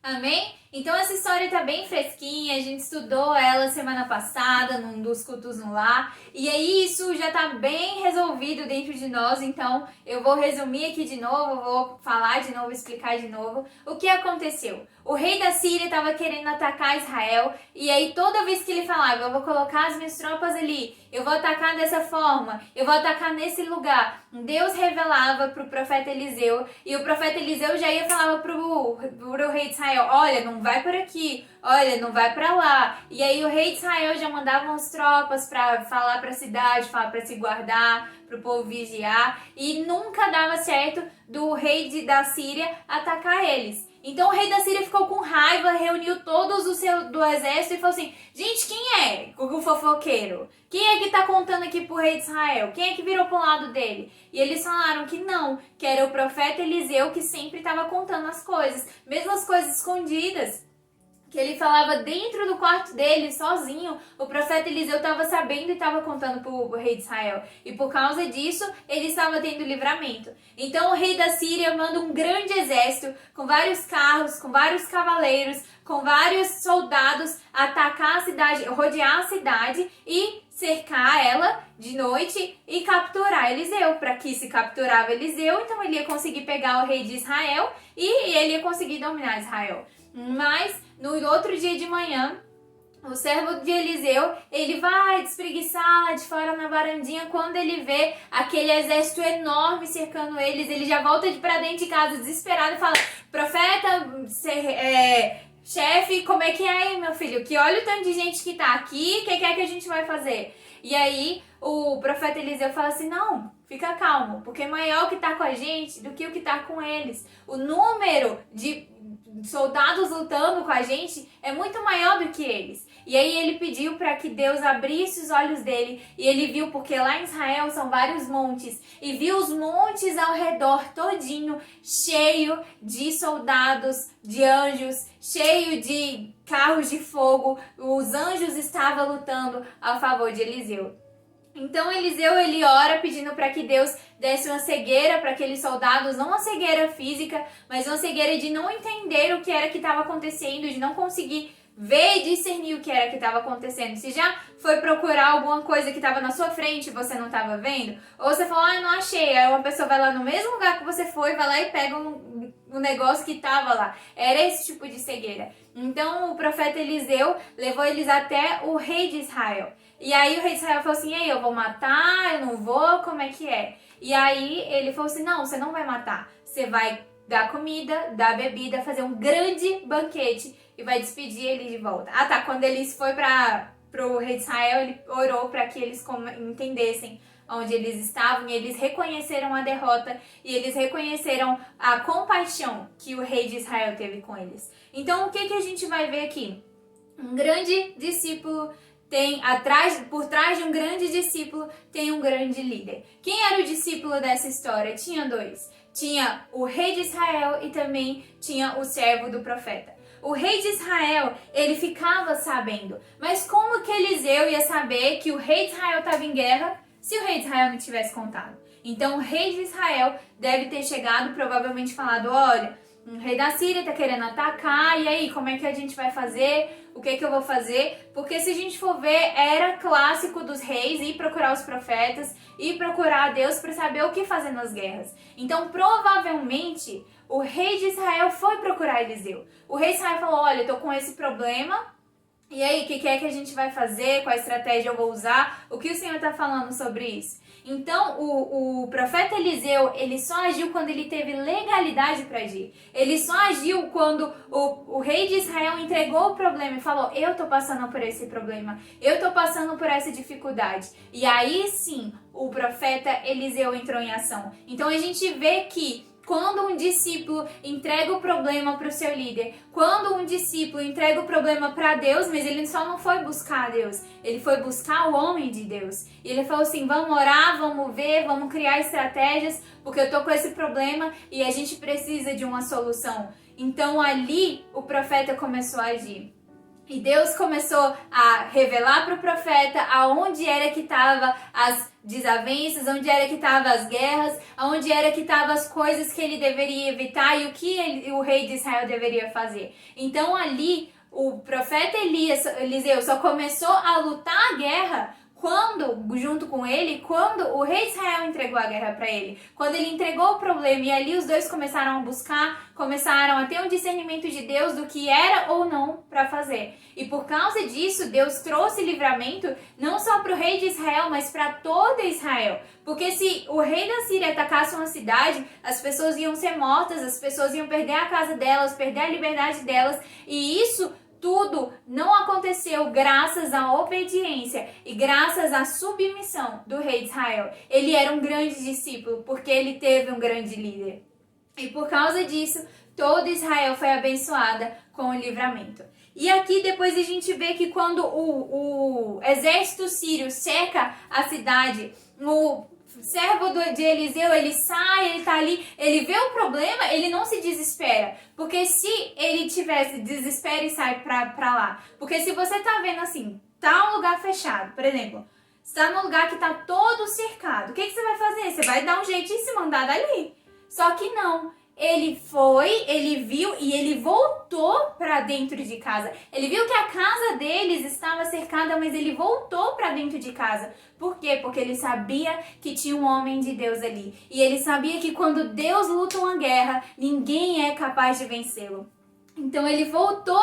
Amém? Então essa história tá bem fresquinha, a gente estudou ela semana passada, num dos cultos no lar, e aí isso já tá bem resolvido dentro de nós, então eu vou resumir aqui de novo, vou falar de novo, explicar de novo o que aconteceu. O rei da Síria estava querendo atacar Israel, e aí toda vez que ele falava, eu vou colocar as minhas tropas ali, eu vou atacar dessa forma, eu vou atacar nesse lugar, Deus revelava pro profeta Eliseu, e o profeta Eliseu já ia falar pro rei de Israel, olha, não vai por aqui, olha, não vai para lá. E aí o rei de Israel já mandava as tropas para falar para a cidade, falar para se guardar, para o povo vigiar, e nunca dava certo do rei da Síria atacar eles. Então o rei da Síria ficou com raiva, reuniu todos os do exército e falou assim, gente, quem é o fofoqueiro? Quem é que tá contando aqui pro rei de Israel? Quem é que virou pro lado dele? E eles falaram que não, que era o profeta Eliseu que sempre estava contando as coisas, mesmo as coisas escondidas, que ele falava dentro do quarto dele, sozinho, o profeta Eliseu estava sabendo e estava contando para o rei de Israel. E por causa disso, ele estava tendo livramento. Então o rei da Síria manda um grande exército, com vários carros, com vários cavaleiros, com vários soldados, atacar a cidade, rodear a cidade e cercar ela de noite e capturar Eliseu. Para que se capturava Eliseu, então ele ia conseguir pegar o rei de Israel e ele ia conseguir dominar Israel. Mas no outro dia de manhã, o servo de Eliseu, ele vai despreguiçar lá de fora na varandinha. Quando ele vê aquele exército enorme cercando eles, ele já volta para dentro de casa desesperado e fala, profeta, chefe, como é que é aí, meu filho? Que olha o tanto de gente que tá aqui, o que é que a gente vai fazer? E aí o profeta Eliseu fala assim, não, fica calmo, porque é maior o que tá com a gente do que o que tá com eles. O número de soldados lutando com a gente é muito maior do que eles. E aí ele pediu para que Deus abrisse os olhos dele, e ele viu, porque lá em Israel são vários montes, e viu os montes ao redor todinho, cheio de soldados, de anjos, cheio de carros de fogo. Os anjos estavam lutando a favor de Eliseu. Então Eliseu, ele ora pedindo para que Deus desse uma cegueira para aqueles soldados, não uma cegueira física, mas uma cegueira de não entender o que era que estava acontecendo, de não conseguir ver e discernir o que era que estava acontecendo. Se já foi procurar alguma coisa que estava na sua frente e você não estava vendo, ou você falou, eu não achei, aí uma pessoa vai lá no mesmo lugar que você foi, vai lá e pega um negócio que estava lá. Era esse tipo de cegueira. Então o profeta Eliseu levou eles até o rei de Israel. E aí o rei de Israel falou assim, ei, eu vou matar, eu não vou, como é que é? E aí ele falou assim, não, você não vai matar, você vai dar comida, dar bebida, fazer um grande banquete e vai despedir ele de volta. Ah tá, quando eles foi pro rei de Israel, ele orou para que eles entendessem onde eles estavam, e eles reconheceram a derrota, e eles reconheceram a compaixão que o rei de Israel teve com eles. Então o que a gente vai ver aqui? Um grande discípulo por trás de um grande discípulo tem um grande líder. Quem era o discípulo dessa história? Tinha dois. Tinha o rei de Israel e também tinha o servo do profeta. O rei de Israel, ele ficava sabendo. Mas como que Eliseu ia saber que o rei de Israel estava em guerra se o rei de Israel não tivesse contado? Então o rei de Israel deve ter chegado, provavelmente falado, olha, o rei da Síria está querendo atacar, e aí, como é que a gente vai fazer? O que eu vou fazer? Porque se a gente for ver, era clássico dos reis ir procurar os profetas, ir procurar a Deus para saber o que fazer nas guerras. Então, provavelmente, o rei de Israel foi procurar Eliseu. O rei de Israel falou, olha, eu tô com esse problema, e aí, o que é que a gente vai fazer? Qual estratégia eu vou usar? O que o Senhor está falando sobre isso? Então, o profeta Eliseu, ele só agiu quando ele teve legalidade para agir. Ele só agiu quando o rei de Israel entregou o problema e falou, eu tô passando por esse problema, eu tô passando por essa dificuldade. E aí sim, o profeta Eliseu entrou em ação. Então, a gente vê que quando um discípulo entrega o problema para o seu líder, quando um discípulo entrega o problema para Deus, mas ele só não foi buscar a Deus, ele foi buscar o homem de Deus. E ele falou assim, vamos orar, vamos ver, vamos criar estratégias, porque eu tô com esse problema e a gente precisa de uma solução. Então ali o profeta começou a agir. E Deus começou a revelar para o profeta aonde era que estavam as desavenças, onde era que estavam as guerras, aonde era que estavam as coisas que ele deveria evitar e o que o rei de Israel deveria fazer. Então ali o profeta Eliseu só começou a lutar a guerra junto com ele, quando o rei de Israel entregou a guerra para ele, quando ele entregou o problema, e ali os dois começaram a buscar, começaram a ter um discernimento de Deus do que era ou não para fazer. E por causa disso, Deus trouxe livramento não só para o rei de Israel, mas para todo Israel. Porque se o rei da Síria atacasse uma cidade, as pessoas iam ser mortas, as pessoas iam perder a casa delas, perder a liberdade delas, e isso tudo não aconteceu graças à obediência e graças à submissão do rei de Israel. Ele era um grande discípulo porque ele teve um grande líder. E por causa disso, todo Israel foi abençoada com o livramento. E aqui depois a gente vê que quando o exército sírio cerca a cidade, o servo de Eliseu, ele sai, ele tá ali, ele vê o problema, ele não se desespera. Porque se ele tivesse desespera e sai pra lá. Porque se você tá vendo assim, tá um lugar fechado, por exemplo, você tá num lugar que tá todo cercado, o que você vai fazer? Você vai dar um jeito de se mandar dali. Só que não. Ele foi, ele viu e ele voltou para dentro de casa. Ele viu que a casa deles estava cercada, mas ele voltou para dentro de casa. Por quê? Porque ele sabia que tinha um homem de Deus ali. E ele sabia que quando Deus luta uma guerra, ninguém é capaz de vencê-lo. Então ele voltou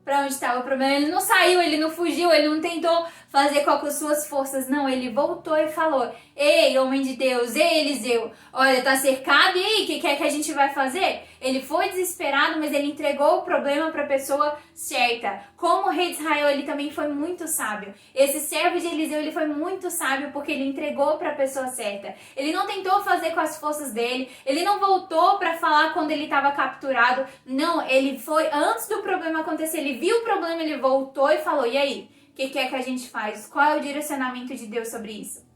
para onde estava o problema. Ele não saiu, ele não fugiu, ele não tentou fazer com as suas forças. Não, ele voltou e falou: ei, homem de Deus, ei, Eliseu, olha, tá cercado, e aí, o que é que a gente vai fazer? Ele foi desesperado, mas ele entregou o problema para a pessoa certa. Como o rei de Israel, ele também foi muito sábio. Esse servo de Eliseu, ele foi muito sábio porque ele entregou para a pessoa certa. Ele não tentou fazer com as forças dele, ele não voltou para falar quando ele estava capturado. Não, ele foi, antes do problema acontecer, ele viu o problema, ele voltou e falou: e aí, o que é que a gente faz? Qual é o direcionamento de Deus sobre isso?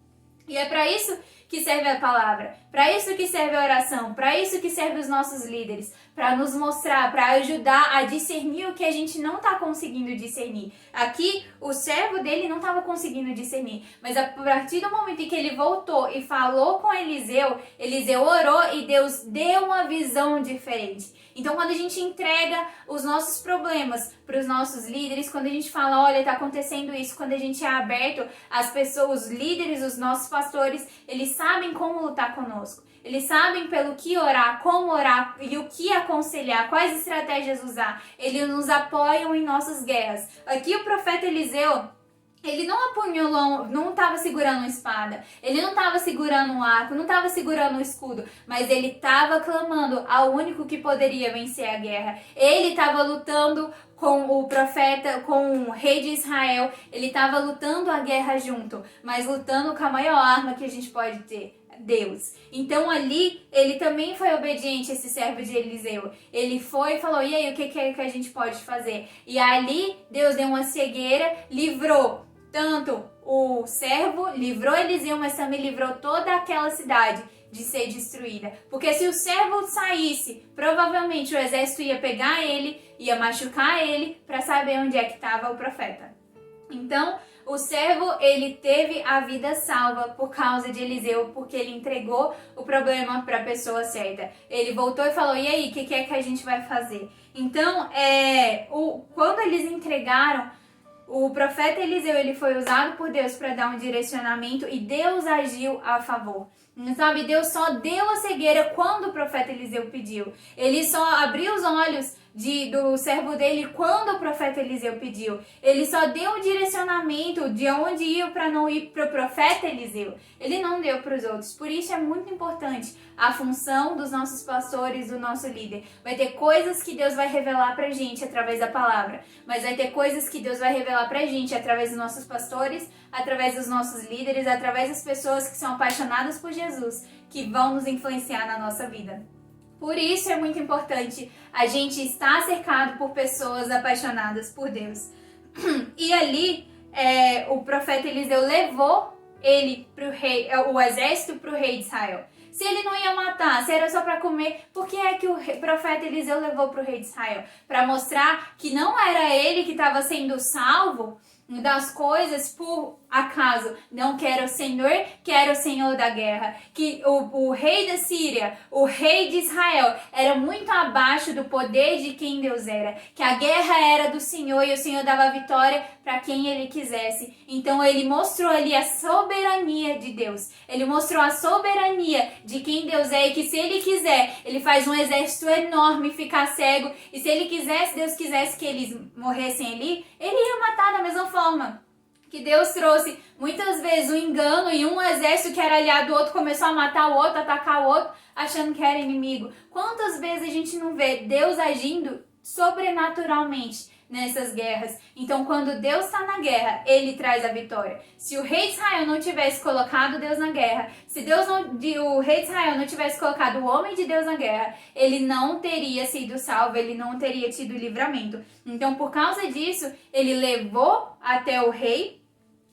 E é para isso que serve a palavra, para isso que serve a oração, para isso que serve os nossos líderes, para nos mostrar, para ajudar a discernir o que a gente não está conseguindo discernir. Aqui, o servo dele não estava conseguindo discernir, mas a partir do momento em que ele voltou e falou com Eliseu, Eliseu orou e Deus deu uma visão diferente. Então, quando a gente entrega os nossos problemas para os nossos líderes, quando a gente fala, olha, está acontecendo isso, quando a gente é aberto, as pessoas, os líderes, os nossos pastores, eles sabem como lutar conosco. Eles sabem pelo que orar, como orar e o que aconselhar, quais estratégias usar. Eles nos apoiam em nossas guerras. Aqui o profeta Eliseu, ele não apunhalou, não estava segurando uma espada, ele não estava segurando um arco, não estava segurando um escudo, mas ele estava clamando ao único que poderia vencer a guerra. Ele estava lutando com o profeta, com o rei de Israel, ele estava lutando a guerra junto, mas lutando com a maior arma que a gente pode ter: Deus. Então ali ele também foi obediente, esse servo de Eliseu. Ele foi e falou: e aí, o que é que a gente pode fazer? E ali Deus deu uma cegueira, livrou tanto o servo, livrou Eliseu, mas também livrou toda aquela cidade de ser destruída. Porque se o servo saísse, provavelmente o exército ia pegar ele, ia machucar ele, para saber onde é que estava o profeta. Então, o servo, ele teve a vida salva por causa de Eliseu, porque ele entregou o problema para a pessoa certa. Ele voltou e falou: e aí, o que é que a gente vai fazer? Então, quando eles entregaram, o profeta Eliseu, ele foi usado por Deus para dar um direcionamento e Deus agiu a favor. Sabe, Deus só deu a cegueira quando o profeta Eliseu pediu. Ele só abriu os olhos do servo dele quando o profeta Eliseu pediu. Ele só deu um direcionamento de onde ir para não ir para o profeta Eliseu. Ele não deu para os outros. Por isso é muito importante a função dos nossos pastores, do nosso líder. Vai ter coisas que Deus vai revelar pra gente através da palavra, mas vai ter coisas que Deus vai revelar pra gente através dos nossos pastores, através dos nossos líderes, através das pessoas que são apaixonadas por Jesus, que vão nos influenciar na nossa vida. Por isso é muito importante a gente estar cercado por pessoas apaixonadas por Deus. E ali, o profeta Eliseu levou ele o exército para o rei de Israel. Se ele não ia matar, se era só para comer, por que é que o profeta Eliseu levou para o rei de Israel? Para mostrar que não era ele que estava sendo salvo das coisas por acaso. Não quero o Senhor, quero o Senhor da guerra. Que o rei da Síria, o rei de Israel, era muito abaixo do poder de quem Deus era. Que a guerra era do Senhor e o Senhor dava vitória para quem ele quisesse. Então ele mostrou ali a soberania de Deus. Ele mostrou a soberania de quem Deus é e que se ele quiser, ele faz um exército enorme ficar cego. E se ele quisesse, Deus quisesse que eles morressem ali, ele ia matar da mesma forma. Que Deus trouxe muitas vezes um engano e um exército que era aliado do outro começou a matar o outro, atacar o outro, achando que era inimigo. Quantas vezes a gente não vê Deus agindo sobrenaturalmente nessas guerras? Então, quando Deus está na guerra, ele traz a vitória. Se o rei de Israel não tivesse colocado Deus na guerra, se o rei de Israel não tivesse colocado o homem de Deus na guerra, ele não teria sido salvo, ele não teria tido livramento. Então, por causa disso, ele levou até o rei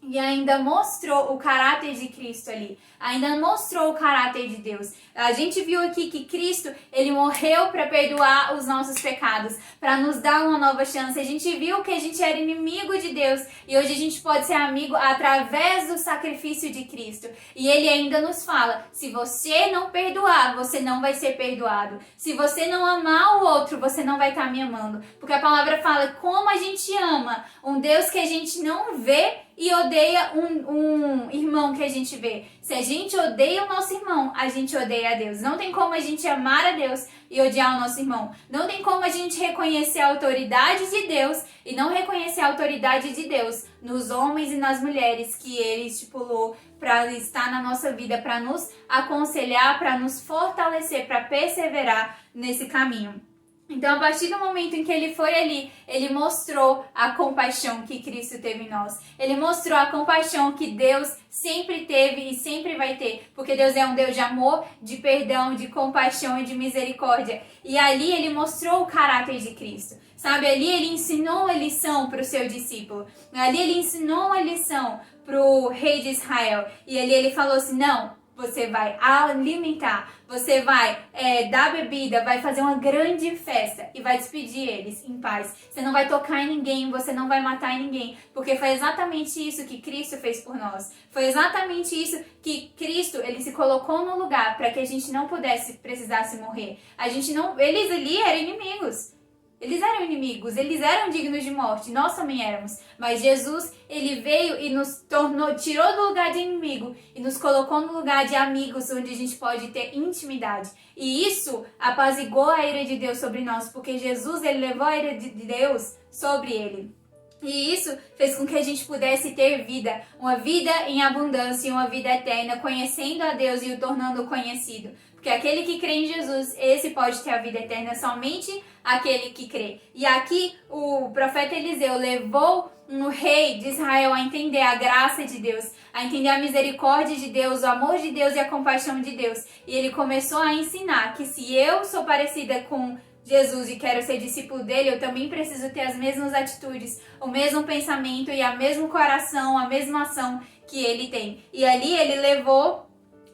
e ainda mostrou o caráter de Cristo ali. Ainda mostrou o caráter de Deus. A gente viu aqui que Cristo, ele morreu para perdoar os nossos pecados, para nos dar uma nova chance. A gente viu que a gente era inimigo de Deus e hoje a gente pode ser amigo através do sacrifício de Cristo. E ele ainda nos fala, se você não perdoar, você não vai ser perdoado. Se você não amar o outro, você não vai estar me amando. Porque a palavra fala como a gente ama um Deus que a gente não vê e odeia um irmão que a gente vê. Se a gente odeia o nosso irmão, a gente odeia a Deus. Não tem como a gente amar a Deus e odiar o nosso irmão. Não tem como a gente reconhecer a autoridade de Deus e não reconhecer a autoridade de Deus nos homens e nas mulheres que ele estipulou para estar na nossa vida, para nos aconselhar, para nos fortalecer, para perseverar nesse caminho. Então, a partir do momento em que ele foi ali, ele mostrou a compaixão que Cristo teve em nós. Ele mostrou a compaixão que Deus sempre teve e sempre vai ter. Porque Deus é um Deus de amor, de perdão, de compaixão e de misericórdia. E ali ele mostrou o caráter de Cristo. Sabe, ali ele ensinou a lição para o seu discípulo. Ali ele ensinou a lição para o rei de Israel. E ali ele falou assim, não, você vai alimentar, você vai dar bebida, vai fazer uma grande festa e vai despedir eles em paz. Você não vai tocar em ninguém, você não vai matar em ninguém, porque foi exatamente isso que Cristo fez por nós. Foi exatamente isso que Cristo, ele se colocou no lugar para que a gente não precisasse morrer. Eles ali eram inimigos. Eles eram inimigos, eles eram dignos de morte, nós também éramos. Mas Jesus, ele veio e nos tirou do lugar de inimigo e nos colocou no lugar de amigos, onde a gente pode ter intimidade. E isso apaziguou a ira de Deus sobre nós, porque Jesus, ele levou a ira de Deus sobre ele. E isso fez com que a gente pudesse ter vida, uma vida em abundância e uma vida eterna, conhecendo a Deus e o tornando conhecido. Porque aquele que crê em Jesus, esse pode ter a vida eterna, somente aquele que crê. E aqui o profeta Eliseu levou o rei de Israel a entender a graça de Deus, a entender a misericórdia de Deus, o amor de Deus e a compaixão de Deus. E ele começou a ensinar que se eu sou parecida com Jesus e quero ser discípulo dele, eu também preciso ter as mesmas atitudes, o mesmo pensamento e o mesmo coração, a mesma ação que ele tem. E ali ele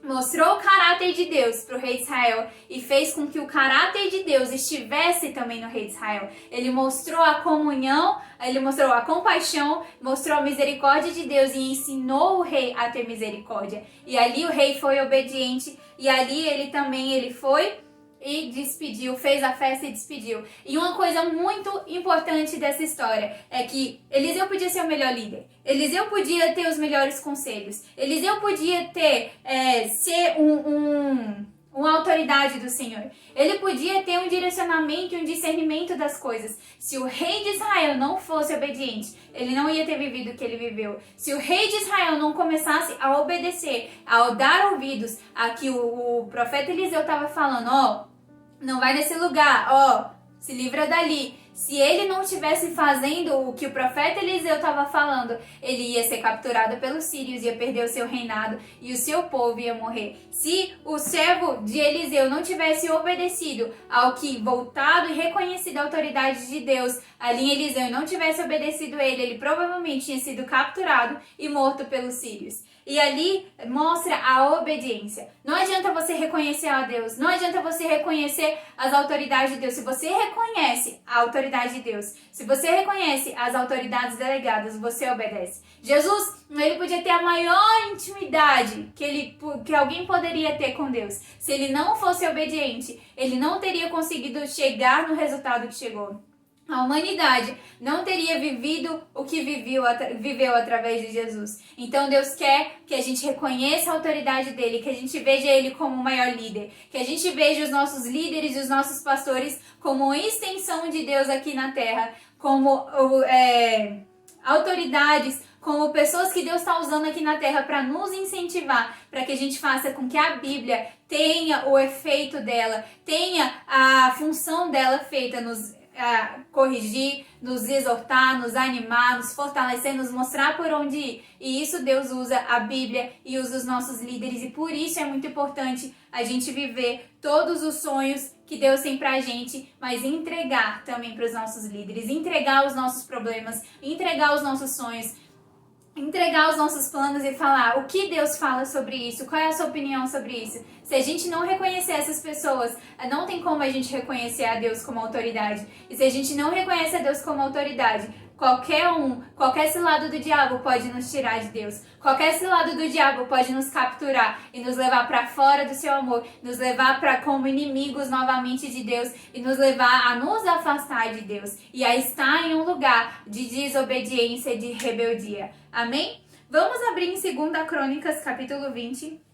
mostrou o caráter de Deus para o rei de Israel e fez com que o caráter de Deus estivesse também no rei de Israel. Ele mostrou a comunhão, ele mostrou a compaixão, mostrou a misericórdia de Deus e ensinou o rei a ter misericórdia. E ali o rei foi obediente e ali ele foi e despediu, fez a festa e despediu. E uma coisa muito importante dessa história é que Eliseu podia ser o melhor líder. Eliseu podia ter os melhores conselhos. Eliseu podia ser uma autoridade do Senhor. Ele podia ter um direcionamento e um discernimento das coisas. Se o rei de Israel não fosse obediente, ele não ia ter vivido o que ele viveu. Se o rei de Israel não começasse a obedecer, a dar ouvidos a que o profeta Eliseu estava falando, não vai nesse lugar, se livra dali. Se ele não estivesse fazendo o que o profeta Eliseu estava falando, ele ia ser capturado pelos sírios, ia perder o seu reinado e o seu povo ia morrer. Se o servo de Eliseu não tivesse obedecido ao que voltado e reconhecido a autoridade de Deus ali em Eliseu e não tivesse obedecido ele provavelmente tinha sido capturado e morto pelos sírios. E ali mostra a obediência. Não adianta você reconhecer a Deus, não adianta você reconhecer as autoridades de Deus. Se você reconhece a autoridade de Deus, se você reconhece as autoridades delegadas, você obedece. Jesus, ele podia ter a maior intimidade que alguém poderia ter com Deus. Se ele não fosse obediente, ele não teria conseguido chegar no resultado que chegou. A humanidade não teria vivido o que viveu através de Jesus. Então Deus quer que a gente reconheça a autoridade dele, que a gente veja ele como o maior líder, que a gente veja os nossos líderes e os nossos pastores como extensão de Deus aqui na terra, como autoridades, como pessoas que Deus está usando aqui na terra para nos incentivar, para que a gente faça com que a Bíblia tenha o efeito dela, tenha a função dela feita nos corrigir, nos exortar, nos animar, nos fortalecer, nos mostrar por onde ir. E isso Deus usa a Bíblia e usa os nossos líderes. E por isso é muito importante a gente viver todos os sonhos que Deus tem pra gente, mas entregar também para os nossos líderes, entregar os nossos problemas, entregar os nossos sonhos, entregar os nossos planos e falar o que Deus fala sobre isso, qual é a sua opinião sobre isso. Se a gente não reconhecer essas pessoas, não tem como a gente reconhecer a Deus como autoridade. E se a gente não reconhece a Deus como autoridade, qualquer cilado do diabo pode nos tirar de Deus. Qualquer cilado do diabo pode nos capturar e nos levar para fora do seu amor, nos levar para como inimigos novamente de Deus e nos levar a nos afastar de Deus e a estar em um lugar de desobediência e de rebeldia. Amém? Vamos abrir em 2 Crônicas, capítulo 20.